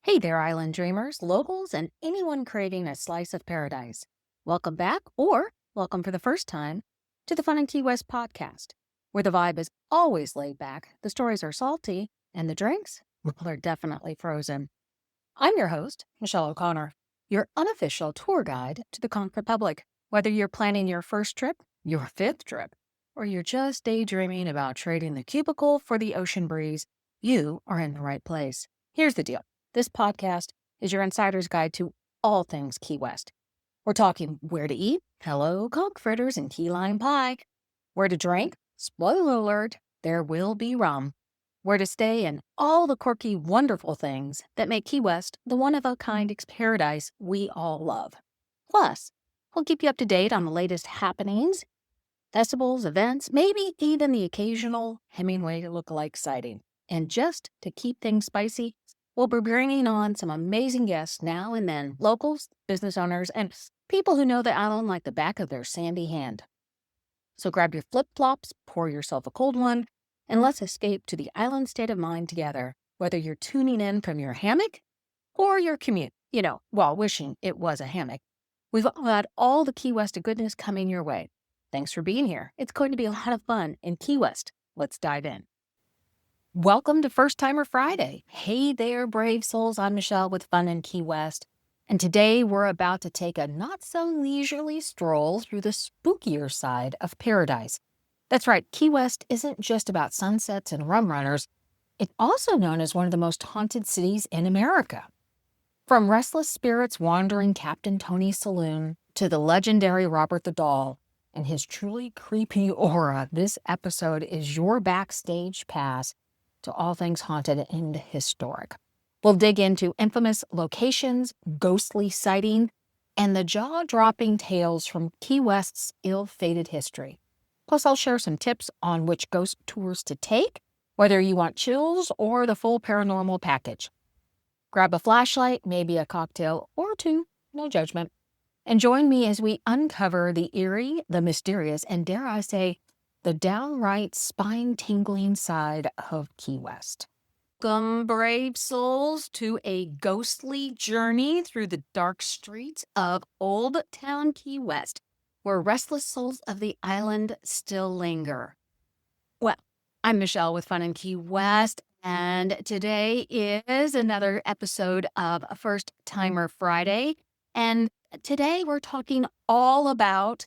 Hey there, island dreamers, locals, and anyone craving a slice of paradise. Welcome back, or welcome for the first time, to the Fun and Key West podcast, where the vibe is always laid back, the stories are salty, and the drinks, well, they're definitely frozen. I'm your host, Michelle O'Connor, your unofficial tour guide to the Conquered Public. Whether you're planning your first trip, your fifth trip, or you're just daydreaming about trading the cubicle for the ocean breeze, you are in the right place. Here's the deal. This podcast is your insider's guide to all things Key West. We're talking where to eat, hello, conch fritters and key lime pie, where to drink, spoiler alert, there will be rum, where to stay, and all the quirky, wonderful things that make Key West the one-of-a-kind paradise we all love. Plus, we'll keep you up to date on the latest happenings, festivals, events, maybe even the occasional Hemingway lookalike sighting. And just to keep things spicy, we'll be bringing on some amazing guests now and then, locals, business owners, and people who know the island like the back of their sandy hand. So grab your flip-flops, pour yourself a cold one, and let's escape to the island state of mind together, whether you're tuning in from your hammock or your commute, while wishing it was a hammock. We've got all the Key West goodness coming your way. Thanks for being here. It's going to be a lot of fun in Key West. Let's dive in. Welcome to First Timer Friday. Hey there, brave souls. I'm Michelle with Fun in Key West. And today we're about to take a not-so-leisurely stroll through the spookier side of paradise. That's right, Key West isn't just about sunsets and rum runners. It's also known as one of the most haunted cities in America. From restless spirits wandering Captain Tony's saloon to the legendary Robert the Doll and his truly creepy aura, this episode is your backstage pass to all things haunted and historic. We'll dig into infamous locations, ghostly sighting, and the jaw-dropping tales from Key West's ill-fated history. Plus, I'll share some tips on which ghost tours to take, whether you want chills or the full paranormal package. Grab a flashlight, maybe a cocktail or two, no judgment, and join me as we uncover the eerie, the mysterious, and dare I say, the downright spine-tingling side of Key West. Welcome, brave souls, to a ghostly journey through the dark streets of Old Town Key West, where restless souls of the island still linger. Well, I'm Michelle with Fun in Key West, and today is another episode of First Timer Friday, and today we're talking all about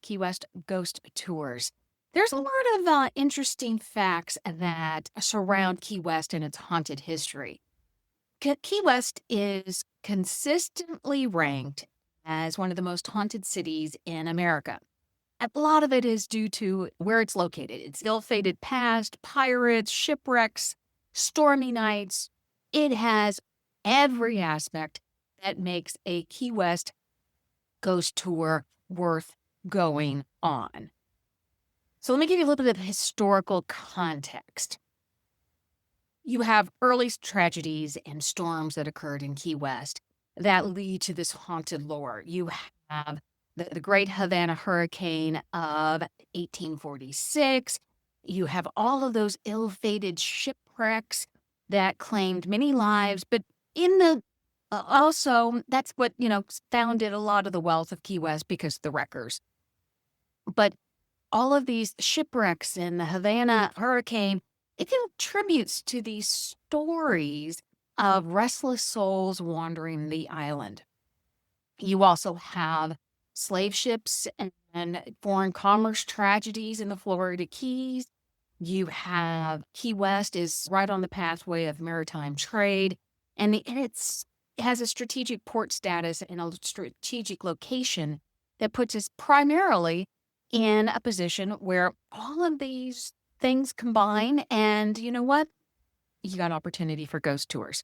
Key West ghost tours. There's a lot of interesting facts that surround Key West and its haunted history. Key West is consistently ranked as one of the most haunted cities in America. A lot of it is due to where it's located. Its ill-fated past, pirates, shipwrecks, stormy nights. It has every aspect that makes a Key West ghost tour worth going on. So let me give you a little bit of historical context. You have early tragedies and storms that occurred in Key West that lead to this haunted lore. You have the Great Havana Hurricane of 1846. You have all of those ill-fated shipwrecks that claimed many lives, but in the also, that's what, founded a lot of the wealth of Key West because of the wreckers. But all of these shipwrecks in the Havana Hurricane, it contributes to these stories of restless souls wandering the island. You also have slave ships and foreign commerce tragedies in the Florida Keys. You have Key West is right on the pathway of maritime trade, and it has a strategic port status and a strategic location that puts us primarily in a position where all of these things combine, and you know what? You got opportunity for ghost tours.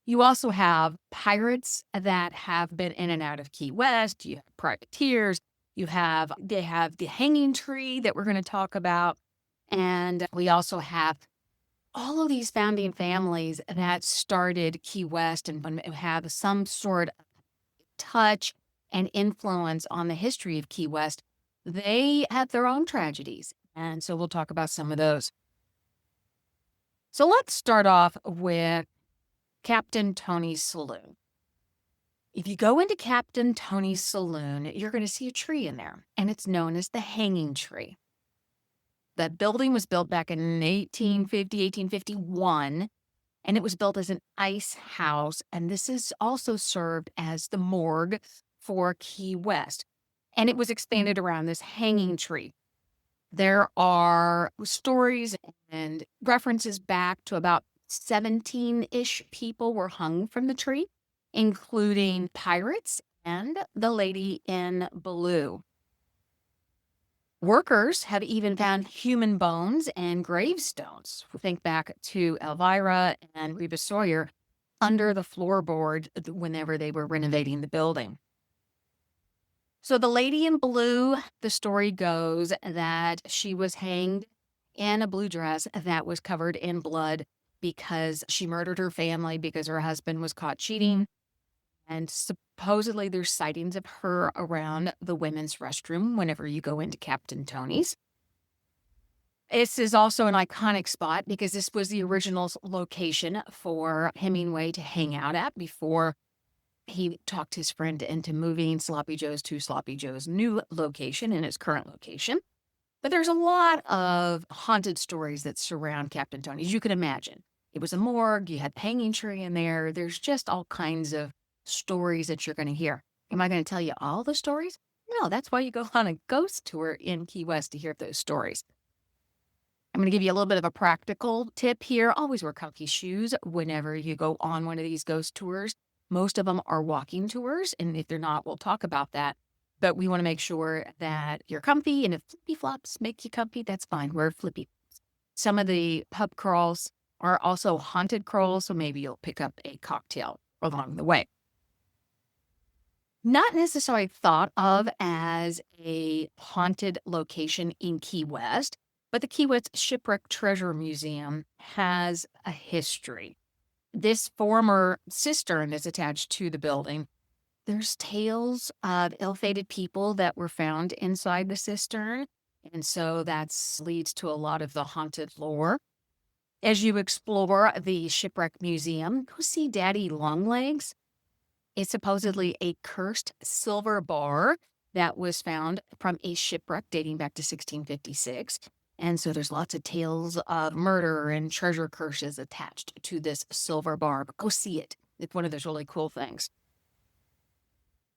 You also have pirates that have been in and out of Key West. You have privateers. They have the hanging tree that we're going to talk about. And we also have all of these founding families that started Key West and have some sort of touch and influence on the history of Key West. They have their own tragedies. And so we'll talk about some of those. So let's start off with Captain Tony's Saloon. If you go into Captain Tony's Saloon, you're going to see a tree in there, and it's known as the hanging tree. The building was built back in 1851, and it was built as an ice house, and this is also served as the morgue for Key West. And it was expanded around this hanging tree. There are stories and references back to about 17-ish people were hung from the tree, including pirates and the lady in blue. Workers have even found human bones and gravestones. Think back to Elvira and Reba Sawyer under the floorboard whenever they were renovating the building. So the lady in blue, the story goes that she was hanged in a blue dress that was covered in blood because she murdered her family because her husband was caught cheating. And supposedly there's sightings of her around the women's restroom whenever you go into Captain Tony's. This is also an iconic spot because this was the original location for Hemingway to hang out at before he talked his friend into moving Sloppy Joe's to Sloppy Joe's new location and his current location. But there's a lot of haunted stories that surround Captain Tony's. You can imagine. It was a morgue. You had the hanging tree in there. There's just all kinds of stories that you're going to hear. Am I going to tell you all the stories? No, that's why you go on a ghost tour in Key West to hear those stories. I'm going to give you a little bit of a practical tip here. Always wear comfy shoes whenever you go on one of these ghost tours. Most of them are walking tours, and if they're not, we'll talk about that. But we want to make sure that you're comfy, and if flippy flops make you comfy, that's fine. Wear flippy flops. Some of the pub crawls are also haunted crawls, so maybe you'll pick up a cocktail along the way. Not necessarily thought of as a haunted location in Key West, but the Key West Shipwreck Treasure Museum has a history. This former cistern is attached to the building. There's tales of ill-fated people that were found inside the cistern, and so that leads to a lot of the haunted lore. As you explore the Shipwreck Museum, go see Daddy Longlegs. It's supposedly a cursed silver bar that was found from a shipwreck dating back to 1656. And so there's lots of tales of murder and treasure curses attached to this silver bar. But go see it. It's one of those really cool things.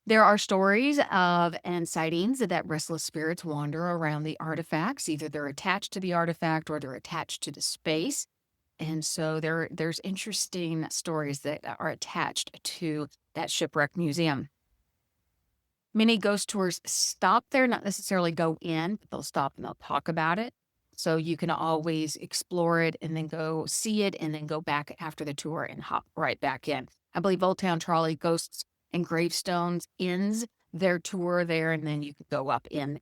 There are stories of and sightings that restless spirits wander around the artifacts. Either they're attached to the artifact or they're attached to the space. And so there's interesting stories that are attached to that shipwreck museum. Many ghost tours stop there, not necessarily go in, but they'll stop and they'll talk about it. So you can always explore it and then go see it and then go back after the tour and hop right back in. I believe Old Town Trolley Ghosts and Gravestones ends their tour there, and then you can go up in.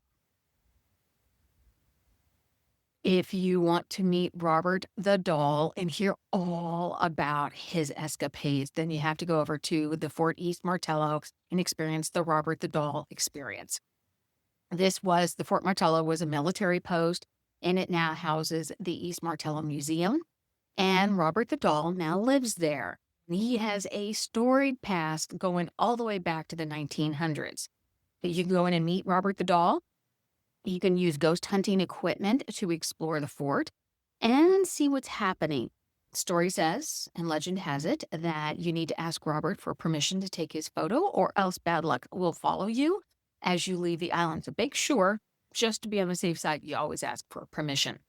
If you want to meet Robert the Doll and hear all about his escapades, then you have to go over to the Fort East Martello and experience the Robert the Doll experience. The Fort Martello was a military post, and it now houses the East Martello Museum. And Robert the Doll now lives there. He has a storied past going all the way back to the 1900s. You can go in and meet Robert the Doll. You can use ghost hunting equipment to explore the fort and see what's happening. Story says, and legend has it, that you need to ask Robert for permission to take his photo, or else bad luck will follow you as you leave the island. So make sure, just to be on the safe side, you always ask for permission.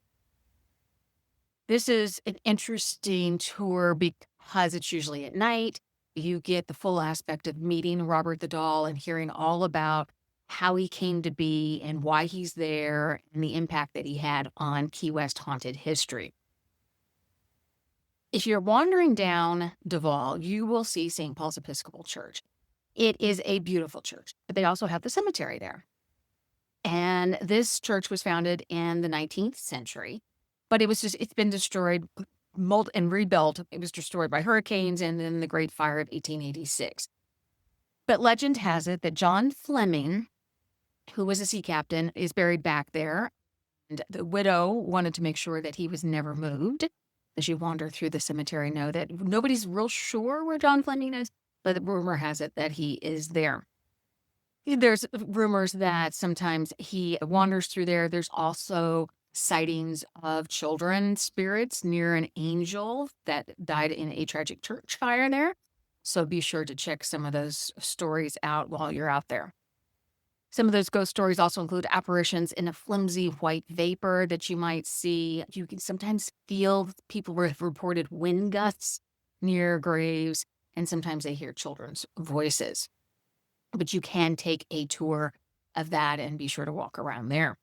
This is an interesting tour because it's usually at night. You get the full aspect of meeting Robert the Doll and hearing all about how he came to be and why he's there and the impact that he had on Key West haunted history. If you're wandering down Duval, you will see St. Paul's Episcopal Church. It is a beautiful church, but they also have the cemetery there. And this church was founded in the 19th century. But it's been destroyed and rebuilt. It was destroyed by hurricanes and then the Great Fire of 1886. But legend has it that John Fleming, who was a sea captain, is buried back there. And the widow wanted to make sure that he was never moved. as you wander through the cemetery know that nobody's real sure where John Fleming is, but the rumor has it that he is there. There's rumors that sometimes he wanders through there. There's also sightings of children spirits near an angel that died in a tragic church fire there. So be sure to check some of those stories out while you're out there. Some of those ghost stories also include apparitions in a flimsy white vapor that you might see. You can sometimes feel people have reported wind gusts near graves, and sometimes they hear children's voices. But you can take a tour of that and be sure to walk around there.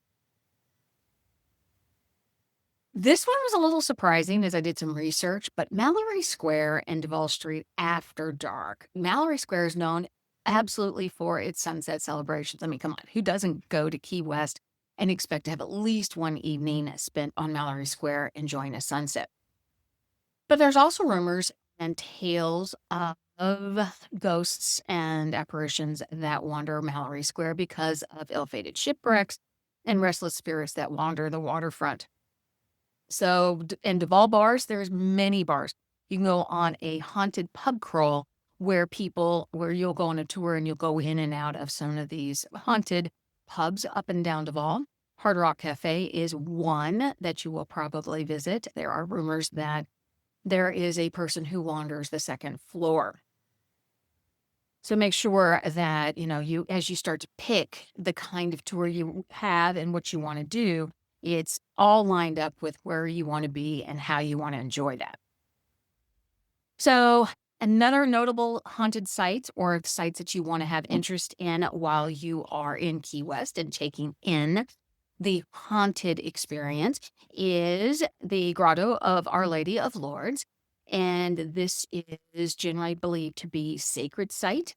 This one was a little surprising as I did some research, but Mallory Square and Duval Street after dark. Mallory Square is known absolutely for its sunset celebrations. I mean, come on, who doesn't go to Key West and expect to have at least one evening spent on Mallory Square enjoying a sunset? But there's also rumors and tales of ghosts and apparitions that wander Mallory Square because of ill-fated shipwrecks and restless spirits that wander the waterfront. So in Duval bars, there's many bars. You can go on a haunted pub crawl where you'll go on a tour and you'll go in and out of some of these haunted pubs up and down Duval. Hard Rock Cafe is one that you will probably visit. There are rumors that there is a person who wanders the second floor. So make sure that, as you start to pick the kind of tour you have and what you want to do, it's all lined up with where you want to be and how you want to enjoy that. So another notable haunted site or sites that you want to have interest in while you are in Key West and taking in the haunted experience is the Grotto of Our Lady of Lourdes. And this is generally believed to be sacred site.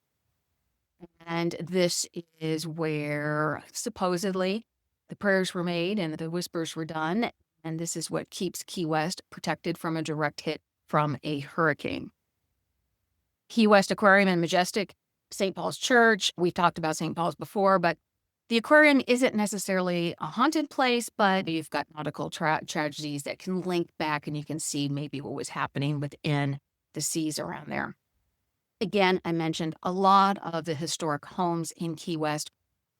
And this is where supposedly the prayers were made and the whispers were done. And this is what keeps Key West protected from a direct hit from a hurricane. Key West Aquarium and Majestic, St. Paul's Church. We've talked about St. Paul's before, but the aquarium isn't necessarily a haunted place, but you've got nautical tragedies that can link back and you can see maybe what was happening within the seas around there. Again, I mentioned a lot of the historic homes in Key West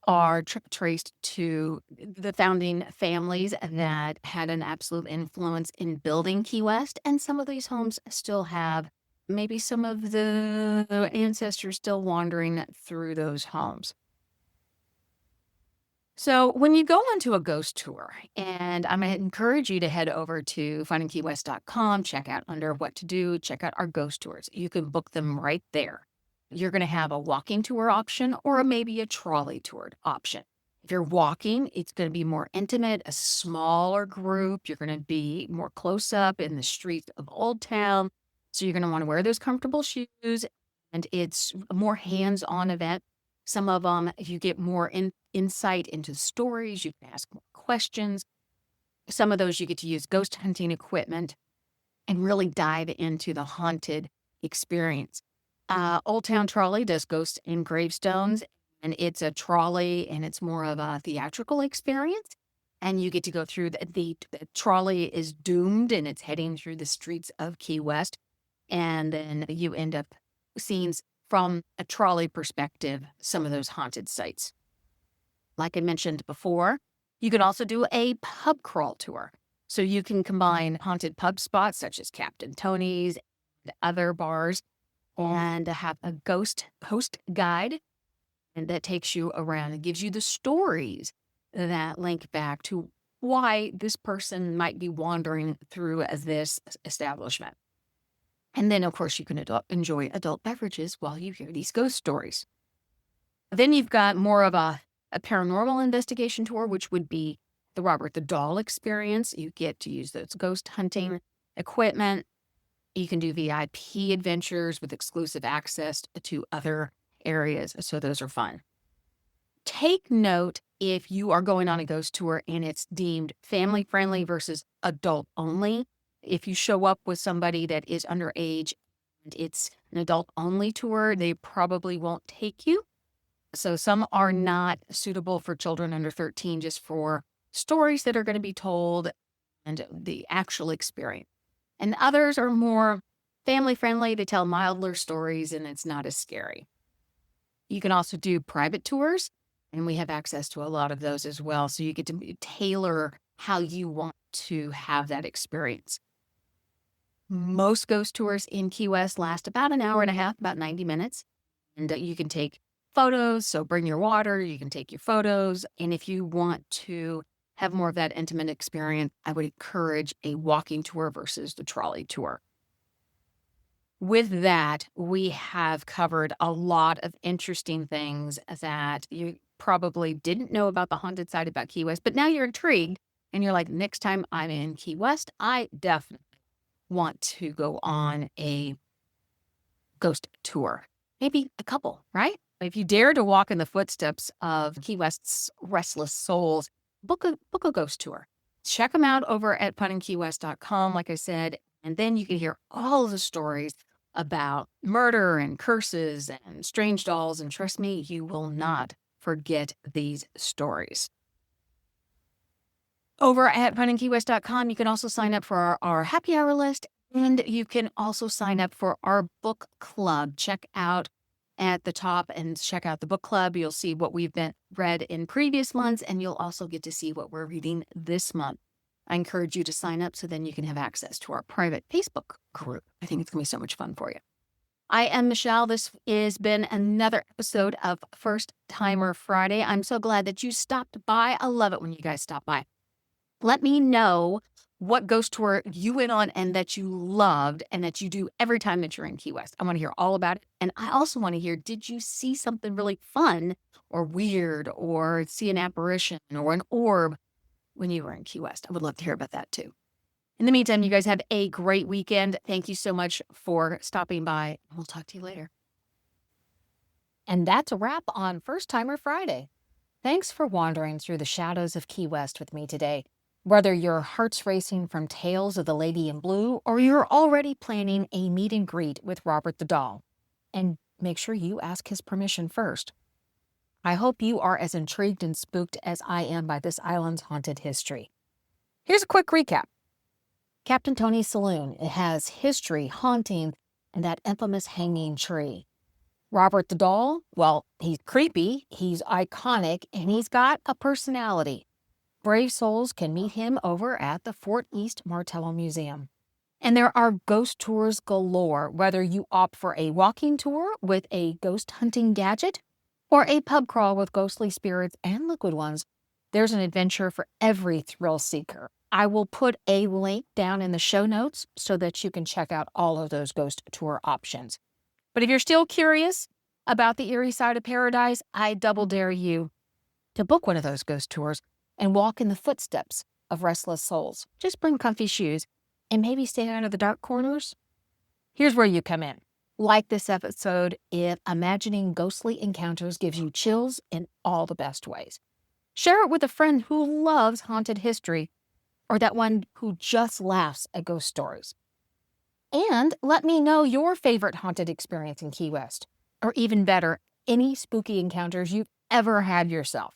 are traced to the founding families that had an absolute influence in building Key West. And some of these homes still have maybe some of the ancestors still wandering through those homes. So when you go onto a ghost tour, and I'm going to encourage you to head over to FunInKeyWest.com, check out under what to do, check out our ghost tours. You can book them right there. You're going to have a walking tour option or maybe a trolley tour option. If you're walking, it's going to be more intimate, a smaller group. You're going to be more close up in the streets of Old Town. So you're going to want to wear those comfortable shoes, and it's a more hands-on event. Some of them, if you get more insight into stories, you can ask more questions. Some of those you get to use ghost hunting equipment and really dive into the haunted experience. Old Town Trolley does ghosts and gravestones, and it's a trolley, and it's more of a theatrical experience. And you get to go through the trolley is doomed, and it's heading through the streets of Key West. And then you end up seeing from a trolley perspective some of those haunted sites. Like I mentioned before, you could also do a pub crawl tour. So you can combine haunted pub spots such as Captain Tony's and other bars and have a ghost host guide and that takes you around and gives you the stories that link back to why this person might be wandering through this establishment. And then, of course, you can enjoy adult beverages while you hear these ghost stories. Then you've got more of a paranormal investigation tour, which would be the Robert the Doll experience. You get to use those ghost hunting equipment. You can do VIP adventures with exclusive access to other areas. So those are fun. Take note if you are going on a ghost tour and it's deemed family friendly versus adult only. If you show up with somebody that is underage and it's an adult only tour, they probably won't take you. So some are not suitable for children under 13 just for stories that are going to be told and the actual experience. And others are more family friendly. They tell milder stories and it's not as scary. You can also do private tours, and we have access to a lot of those as well. So you get to tailor how you want to have that experience. Most ghost tours in Key West last about an hour and a half, about 90 minutes. And you can take photos. So bring your water, you can take your photos. And if you want to have more of that intimate experience, I would encourage a walking tour versus the trolley tour. With that, we have covered a lot of interesting things that you probably didn't know about the haunted side about Key West, but now you're intrigued and you're like, next time I'm in Key West, I definitely want to go on a ghost tour. Maybe a couple, right? If you dare to walk in the footsteps of Key West's restless souls, book a ghost tour. Check them out over at FunInKeyWest.com, like I said, and then you can hear all of the stories about murder and curses and strange dolls. And trust me, you will not forget these stories. Over at FunInKeyWest.com, you can also sign up for our happy hour list, and you can also sign up for our book club. Check out at the top and check out the book club. You'll see what we've been read in previous months, and you'll also get to see what we're reading this month. I encourage you to sign up so then you can have access to our private Facebook group. I think it's going to be so much fun for you. I am Michelle. This has been another episode of First Timer Friday. I'm so glad that you stopped by. I love it when you guys stop by. Let me know what ghost tour you went on and that you loved and that you do every time that you're in Key West. I want to hear all about it. And I also want to hear, did you see something really fun or weird or see an apparition or an orb when you were in Key West? I would love to hear about that too. In the meantime, you guys have a great weekend. Thank you so much for stopping by. We'll talk to you later. And that's a wrap on First Timer Friday. Thanks for wandering through the shadows of Key West with me today. Whether your heart's racing from tales of the Lady in Blue or you're already planning a meet and greet with Robert the Doll. And make sure you ask his permission first. I hope you are as intrigued and spooked as I am by this island's haunted history. Here's a quick recap. Captain Tony's Saloon, it has history, haunting, and that infamous hanging tree. Robert the Doll, well, he's creepy, he's iconic, and he's got a personality. Brave souls can meet him over at the Fort East Martello Museum. And there are ghost tours galore, whether you opt for a walking tour with a ghost hunting gadget or a pub crawl with ghostly spirits and liquid ones. There's an adventure for every thrill seeker. I will put a link down in the show notes so that you can check out all of those ghost tour options. But if you're still curious about the eerie side of paradise, I double dare you to book one of those ghost tours and walk in the footsteps of restless souls. Just bring comfy shoes and maybe stay out of the dark corners. Here's where you come in. Like this episode if imagining ghostly encounters gives you chills in all the best ways. Share it with a friend who loves haunted history or that one who just laughs at ghost stories. And let me know your favorite haunted experience in Key West, or even better, any spooky encounters you've ever had yourself.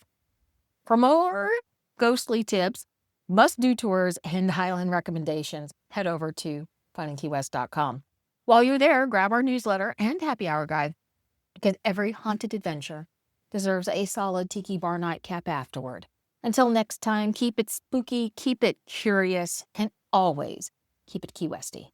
For more ghostly tips, must-do tours, and Highland recommendations, head over to FunInKeyWest.com. While you're there, grab our newsletter and happy hour guide, because every haunted adventure deserves a solid tiki bar nightcap afterward. Until next time, keep it spooky, keep it curious, and always keep it Key Westy.